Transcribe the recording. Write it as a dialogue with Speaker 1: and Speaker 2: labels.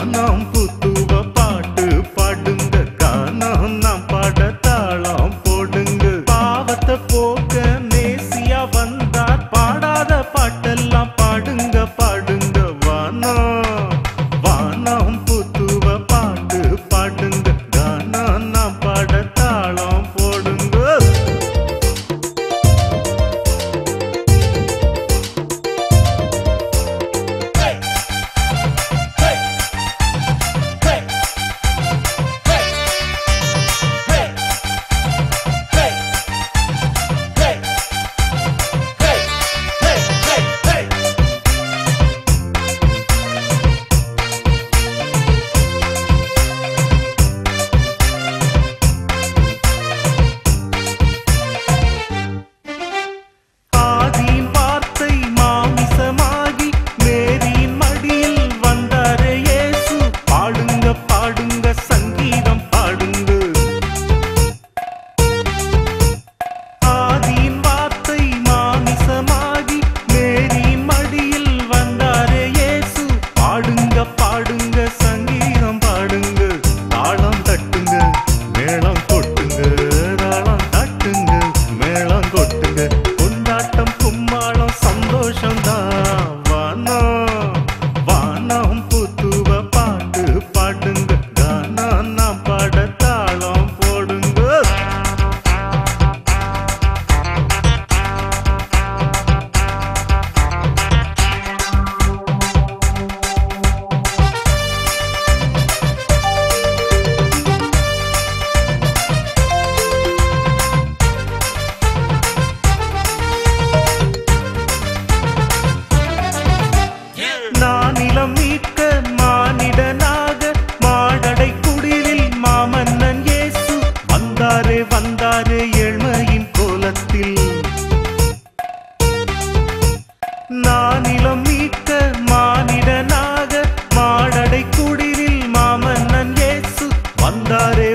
Speaker 1: வானம் புத்துவ பாட்டு பாடுங்க, கானம் நாம் பாட தாளம் போடுங்க. பாவத்தை போக்க மேசியா வந்தார், பாடாத பாட்டெல்லாம் பாடுங்க பாடுங்க. வானம் வானம் புத்துவ பாட்டு பாடுங்க, கானம் நாம் பாட தாளம் போடுங்க. வந்தாரே ஏழ்மையின் கோலத்தில், நானிலம் மீட்க மானிடனாக மாடடை குடிலில் மாமன்னன் இயேசு வந்தாரே